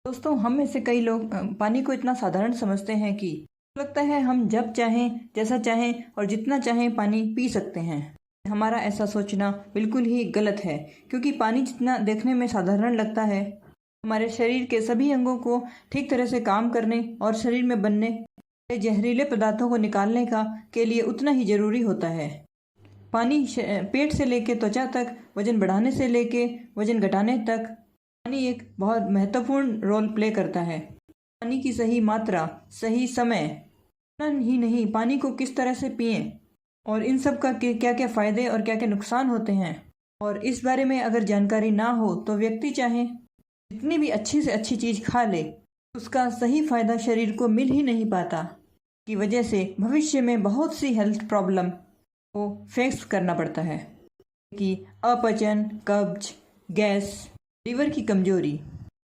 दोस्तों, हम में से कई लोग पानी को इतना साधारण समझते हैं कि लगता है हम जब चाहें, जैसा चाहें और जितना चाहें पानी पी सकते हैं। हमारा ऐसा सोचना बिल्कुल ही गलत है, क्योंकि पानी जितना देखने में साधारण लगता है, हमारे शरीर के सभी अंगों को ठीक तरह से काम करने और शरीर में बनने वाले जहरीले पदार्थों को निकालने का के लिए उतना ही जरूरी होता है। पानी पेट से लेकर त्वचा तक, वजन बढ़ाने से लेकर वजन घटाने तक पानी एक बहुत महत्वपूर्ण रोल प्ले करता है। पानी की सही मात्रा, सही समय, इतना ही नहीं पानी को किस तरह से पिएं और इन सब का क्या क्या फ़ायदे और क्या क्या नुकसान होते हैं, और इस बारे में अगर जानकारी ना हो तो व्यक्ति चाहे जितनी भी अच्छी से अच्छी चीज़ खा ले, उसका सही फ़ायदा शरीर को मिल ही नहीं पाता, की वजह से भविष्य में बहुत सी हेल्थ प्रॉब्लम को फेस करना पड़ता है, कि अपचन, कब्ज, गैस, लीवर की कमजोरी,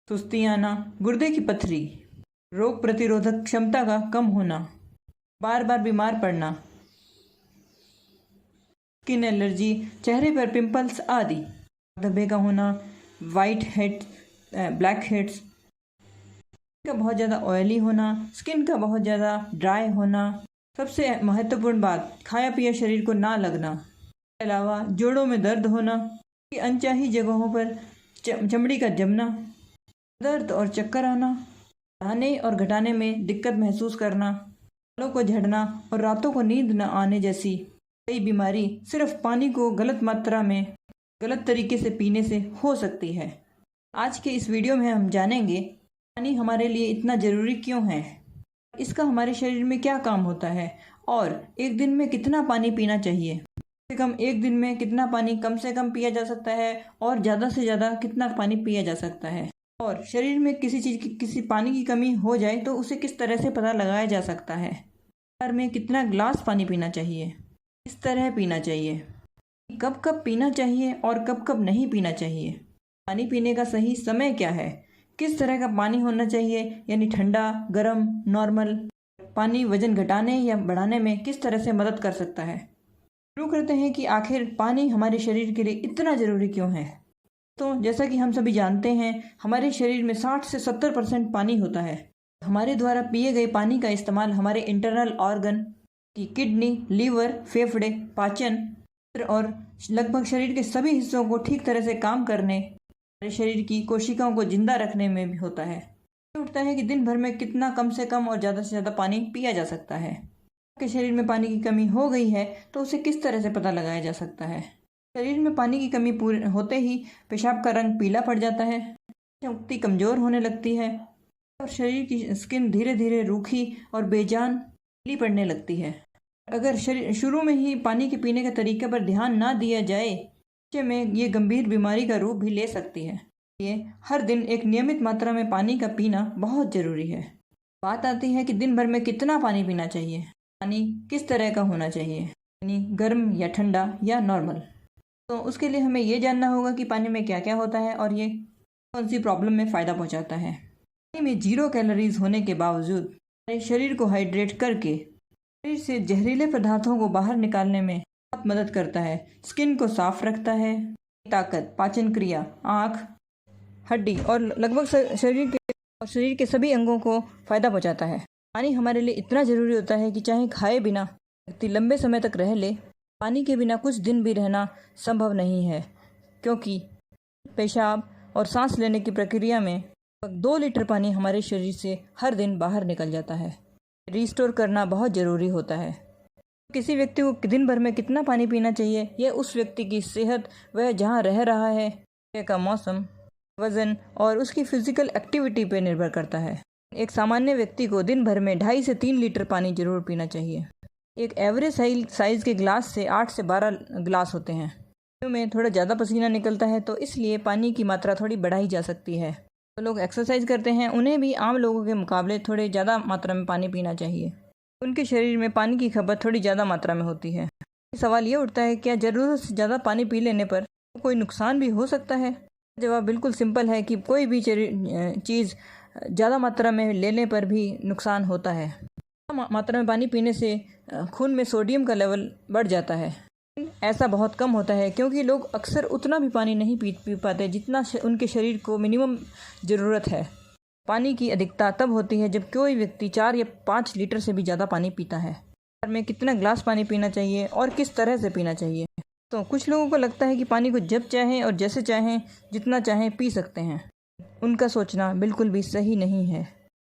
सुस्ती आना, गुर्दे की पथरी, रोग प्रतिरोधक क्षमता का कम होना, बार बार बीमार पड़ना, स्किन एलर्जी, चेहरे पर पिंपल्स आदि, धब्बे का होना, वाइट हेड, ब्लैक हेड्स का बहुत ज़्यादा ऑयली होना, स्किन का बहुत ज़्यादा ड्राई होना, सबसे महत्वपूर्ण बात खाया पिया शरीर को ना लगना, इसके अलावा जोड़ों में दर्द होना, अनचाही जगहों पर चमड़ी का जमना, दर्द और चक्कर आना, बढ़ाने और घटाने में दिक्कत महसूस करना, बालों को झड़ना और रातों को नींद न आने जैसी कई बीमारी सिर्फ पानी को गलत मात्रा में, गलत तरीके से पीने से हो सकती है। आज के इस वीडियो में हम जानेंगे पानी हमारे लिए इतना ज़रूरी क्यों है, इसका हमारे शरीर में क्या काम होता है, और एक दिन में कितना पानी पीना चाहिए, कम से कम एक दिन में कितना पानी कम से कम पिया जा सकता है और ज़्यादा से ज़्यादा कितना पानी पिया जा सकता है, और शरीर में किसी चीज़ की किसी पानी की कमी हो जाए तो उसे किस तरह से पता लगाया जा सकता है। हर में कितना ग्लास पानी पीना चाहिए, किस तरह पीना चाहिए, कब कब पीना चाहिए और कब कब नहीं पीना चाहिए, पानी पीने का सही समय क्या है, किस तरह का पानी होना चाहिए, यानी ठंडा, गर्म, नॉर्मल। पानी वजन घटाने या बढ़ाने में किस तरह से मदद कर सकता है। शुरू करते हैं कि आखिर पानी हमारे शरीर के लिए इतना ज़रूरी क्यों है। तो जैसा कि हम सभी जानते हैं, हमारे शरीर में 60 से 70% पानी होता है। हमारे द्वारा पिए गए पानी का इस्तेमाल हमारे इंटरनल ऑर्गन की किडनी, लीवर, फेफड़े, पाचन और लगभग शरीर के सभी हिस्सों को ठीक तरह से काम करने, हमारे शरीर की कोशिकाओं को जिंदा रखने में भी होता है। उठता है कि दिन भर में कितना कम से कम और ज़्यादा से ज़्यादा पानी पिया जा सकता है। आपके शरीर में पानी की कमी हो गई है तो उसे किस तरह से पता लगाया जा सकता है। शरीर में पानी की कमी पूरे होते ही पेशाब का रंग पीला पड़ जाता है, शक्ति कमज़ोर होने लगती है और शरीर की स्किन धीरे धीरे रूखी और बेजान पीली पड़ने लगती है। अगर शरीर शुरू में ही पानी के पीने के तरीके पर ध्यान ना दिया जाए, बच्चे में ये गंभीर बीमारी का रूप भी ले सकती है। ये हर दिन एक नियमित मात्रा में पानी का पीना बहुत ज़रूरी है। बात आती है कि दिन भर में कितना पानी पीना चाहिए, पानी किस तरह का होना चाहिए, यानी गर्म या ठंडा या नॉर्मल। तो उसके लिए हमें ये जानना होगा कि पानी में क्या क्या होता है और ये कौन सी प्रॉब्लम में फ़ायदा पहुंचाता है। पानी में 0 कैलोरीज होने के बावजूद हमारे शरीर को हाइड्रेट करके शरीर से जहरीले पदार्थों को बाहर निकालने में बहुत मदद करता है। स्किन को साफ रखता है, ताकत, पाचन क्रिया, आँख, हड्डी और लगभग शरीर के सभी अंगों को फ़ायदा पहुँचाता है। पानी हमारे लिए इतना ज़रूरी होता है कि चाहे खाए बिना व्यक्ति लंबे समय तक रह ले, पानी के बिना कुछ दिन भी रहना संभव नहीं है, क्योंकि पेशाब और सांस लेने की प्रक्रिया में 2 लीटर पानी हमारे शरीर से हर दिन बाहर निकल जाता है। रिस्टोर करना बहुत ज़रूरी होता है। किसी व्यक्ति को दिन भर में कितना पानी पीना चाहिए, यह उस व्यक्ति की सेहत, वह जहाँ रह रहा है, जगह का मौसम, वज़न और उसकी फिजिकल एक्टिविटी पर निर्भर करता है। एक सामान्य व्यक्ति को दिन भर में 2.5 से 3 लीटर पानी जरूर पीना चाहिए। एक एवरेज साइज़ के ग्लास से 8 से 12 ग्लास होते हैं। में थोड़ा ज़्यादा पसीना निकलता है तो इसलिए पानी की मात्रा थोड़ी बढ़ाई जा सकती है। तो लोग एक्सरसाइज करते हैं, उन्हें भी आम लोगों के मुकाबले थोड़े ज़्यादा मात्रा में पानी पीना चाहिए। उनके शरीर में पानी की खपत थोड़ी ज़्यादा मात्रा में होती है। सवाल ये उठता है, क्या ज़रूरत से ज़्यादा पानी पी लेने पर कोई नुकसान भी हो सकता है? जवाब बिल्कुल सिंपल है कि कोई भी चीज़ ज़्यादा मात्रा में लेने पर भी नुकसान होता है। मात्रा में पानी पीने से खून में सोडियम का लेवल बढ़ जाता है। ऐसा बहुत कम होता है क्योंकि लोग अक्सर उतना भी पानी नहीं पी पाते जितना उनके शरीर को मिनिमम ज़रूरत है। पानी की अधिकता तब होती है जब कोई व्यक्ति 4 या 5 लीटर से भी ज़्यादा पानी पीता है। में कितना ग्लास पानी पीना चाहिए और किस तरह से पीना चाहिए। तो कुछ लोगों को लगता है कि पानी को जब चाहें और जैसे चाहें जितना चाहें पी सकते हैं। उनका सोचना बिल्कुल भी सही नहीं है।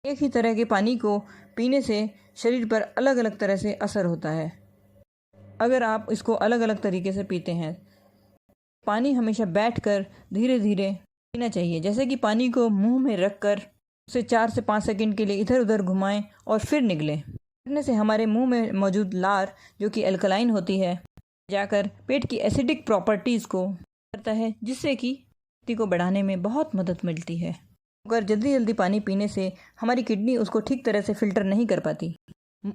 एक ही तरह के पानी को पीने से शरीर पर अलग अलग तरह से असर होता है। अगर आप इसको अलग अलग तरीके से पीते हैं, पानी हमेशा बैठकर धीरे धीरे पीना चाहिए। जैसे कि पानी को मुंह में रखकर उसे 4 से 5 सेकंड के लिए इधर उधर घुमाएं और फिर निगलें। करने से हमारे मुंह में मौजूद लार, जो कि अल्कलाइन होती है, जाकर पेट की एसिडिक प्रॉपर्टीज़ को करता है, जिससे कि शक्ति को बढ़ाने में बहुत मदद मिलती है। अगर जल्दी जल्दी पानी पीने से हमारी किडनी उसको ठीक तरह से फिल्टर नहीं कर पाती।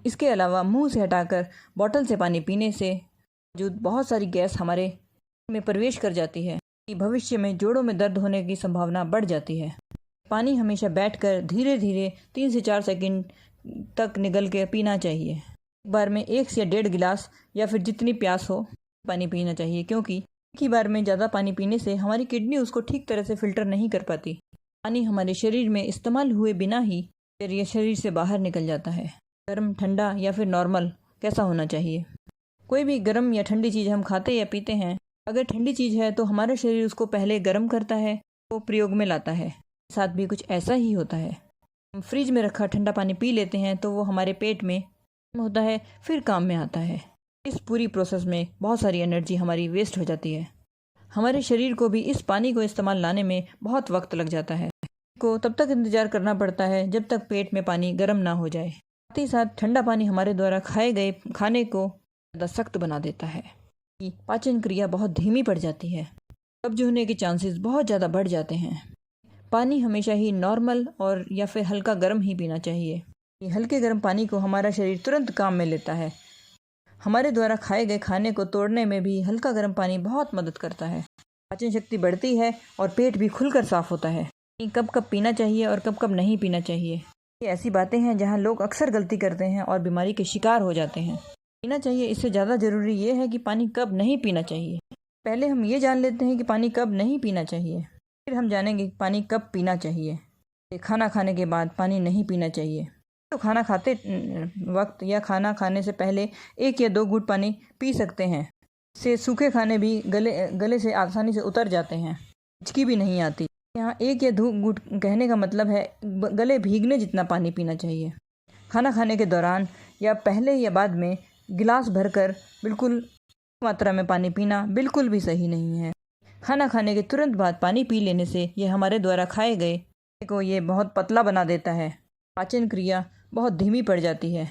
इसके अलावा मुंह से हटाकर बॉटल से पानी पीने से मौजूद बहुत सारी गैस हमारे में प्रवेश कर जाती है कि भविष्य में जोड़ों में दर्द होने की संभावना बढ़ जाती है। पानी हमेशा बैठकर धीरे धीरे 3 से 4 सेकंड तक निगल के पीना चाहिए। एक बार में 1 से 1.5 गिलास या फिर जितनी प्यास हो पानी पीना चाहिए, क्योंकि एक ही बार में ज़्यादा पानी पीने से हमारी किडनी उसको ठीक तरह से फिल्टर नहीं कर पाती। पानी हमारे शरीर में इस्तेमाल हुए बिना ही शरीर से बाहर निकल जाता है। गर्म, ठंडा या फिर नॉर्मल कैसा होना चाहिए। कोई भी गर्म या ठंडी चीज़ हम खाते या पीते हैं, अगर ठंडी चीज़ है तो हमारा शरीर उसको पहले गर्म करता है, वो प्रयोग में लाता है। साथ भी कुछ ऐसा ही होता है। हम फ्रिज में रखा ठंडा पानी पी लेते हैं तो वो हमारे पेट में होता है, फिर काम में आता है। इस पूरी प्रोसेस में बहुत सारी एनर्जी हमारी वेस्ट हो जाती है। हमारे शरीर को भी इस पानी को इस्तेमाल लाने में बहुत वक्त लग जाता है। को तब तक इंतज़ार करना पड़ता है जब तक पेट में पानी गर्म ना हो जाए। साथ ही साथ ठंडा पानी हमारे द्वारा खाए गए खाने को ज़्यादा सख्त बना देता है कि पाचन क्रिया बहुत धीमी पड़ जाती है। कब्ज होने के चांसेस बहुत ज़्यादा बढ़ जाते हैं। पानी हमेशा ही नॉर्मल और या फिर हल्का गर्म ही पीना चाहिए। ये हल्के गर्म पानी को हमारा शरीर तुरंत काम में लेता है। हमारे द्वारा खाए गए खाने को तोड़ने में भी हल्का गर्म पानी बहुत मदद करता है। पाचन शक्ति बढ़ती है और पेट भी खुलकर साफ होता है। कब कब पीना चाहिए और कब कब नहीं पीना चाहिए, ये ऐसी बातें हैं जहां लोग अक्सर गलती करते हैं और बीमारी के शिकार हो जाते हैं। पीना चाहिए, इससे ज़्यादा ज़रूरी ये है कि पानी कब नहीं पीना चाहिए। पहले हम ये जान लेते हैं कि पानी कब नहीं पीना चाहिए, फिर हम जानेंगे कि पानी कब पीना चाहिए। खाना खाने के बाद पानी नहीं पीना चाहिए। तो खाना खाते वक्त या खाना खाने से पहले 1 या 2 घूंट पानी पी सकते हैं। इससे सूखे खाने भी गले से आसानी से उतर जाते हैं, हिचकी भी नहीं आती। यहाँ 1 या 2 घूंट कहने का मतलब है गले भीगने जितना पानी पीना चाहिए। खाना खाने के दौरान या पहले या बाद में गिलास भरकर बिल्कुल मात्रा में पानी पीना बिल्कुल भी सही नहीं है। खाना खाने के तुरंत बाद पानी पी लेने से यह हमारे द्वारा खाए गए को ये बहुत पतला बना देता है। पाचन क्रिया बहुत धीमी पड़ जाती है।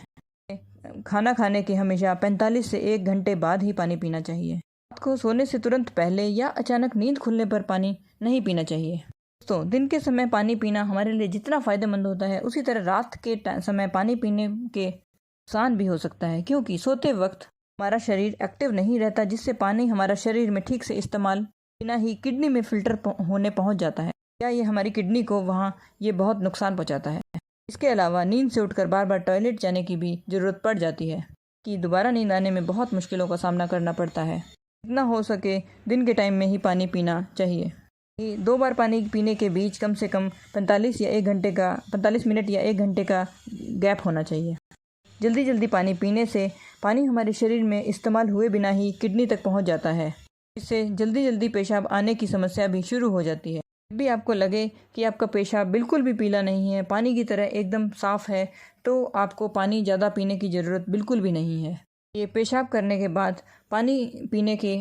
खाना खाने के हमेशा 45 से 1 घंटे बाद ही पानी पीना चाहिए। रात को सोने से तुरंत पहले या अचानक नींद खुलने पर पानी नहीं पीना चाहिए। दोस्तों, दिन के समय पानी पीना हमारे लिए जितना फ़ायदेमंद होता है, उसी तरह रात के समय पानी पीने के नुकसान भी हो सकता है, क्योंकि सोते वक्त हमारा शरीर एक्टिव नहीं रहता, जिससे पानी हमारा शरीर में ठीक से इस्तेमाल बिना ही किडनी में फ़िल्टर होने पहुंच जाता है, या ये हमारी किडनी को वहाँ ये बहुत नुकसान पहुँचाता है। इसके अलावा नींद से उठकर बार बार टॉयलेट जाने की भी ज़रूरत पड़ जाती है कि दोबारा नींद आने में बहुत मुश्किलों का सामना करना पड़ता है। जितना हो सके दिन के टाइम में ही पानी पीना चाहिए। 2 बार पानी पीने के बीच कम से कम 45 मिनट या 1 घंटे का गैप होना चाहिए। जल्दी जल्दी पानी पीने से पानी हमारे शरीर में इस्तेमाल हुए बिना ही किडनी तक पहुंच जाता है। इससे जल्दी जल्दी पेशाब आने की समस्या भी शुरू हो जाती है। जब भी आपको लगे कि आपका पेशाब बिल्कुल भी पीला नहीं है, पानी की तरह एकदम साफ़ है, तो आपको पानी ज़्यादा पीने की ज़रूरत बिल्कुल भी नहीं है। ये पेशाब करने के बाद पानी पीने के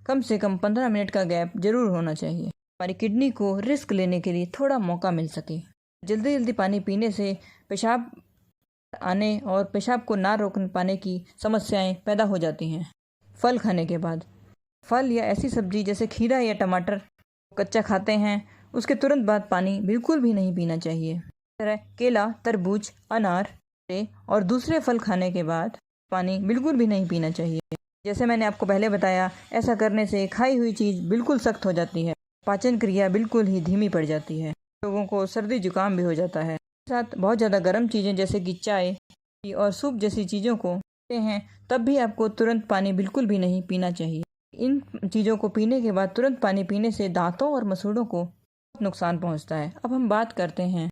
कम से कम 15 मिनट का गैप जरूर होना चाहिए, हमारी किडनी को रिस्क लेने के लिए थोड़ा मौका मिल सके। जल्दी जल्दी पानी पीने से पेशाब आने और पेशाब को ना रोक पाने की समस्याएं पैदा हो जाती हैं। फल खाने के बाद, फल या ऐसी सब्जी जैसे खीरा या टमाटर कच्चा खाते हैं, उसके तुरंत बाद पानी बिल्कुल भी नहीं पीना चाहिए। इस तरह केला, तरबूज, अनार और दूसरे फल खाने के बाद पानी बिल्कुल भी नहीं पीना चाहिए। जैसे मैंने आपको पहले बताया, ऐसा करने से खाई हुई चीज़ बिल्कुल सख्त हो जाती है, पाचन क्रिया बिल्कुल ही धीमी पड़ जाती है, लोगों को सर्दी जुकाम भी हो जाता है। साथ बहुत ज़्यादा गर्म चीज़ें जैसे कि चाय और सूप जैसी चीज़ों को पीते हैं, तब भी आपको तुरंत पानी बिल्कुल भी नहीं पीना चाहिए। इन चीज़ों को पीने के बाद तुरंत पानी पीने से दांतों और मसूड़ों को नुकसान पहुंचता है। अब हम बात करते हैं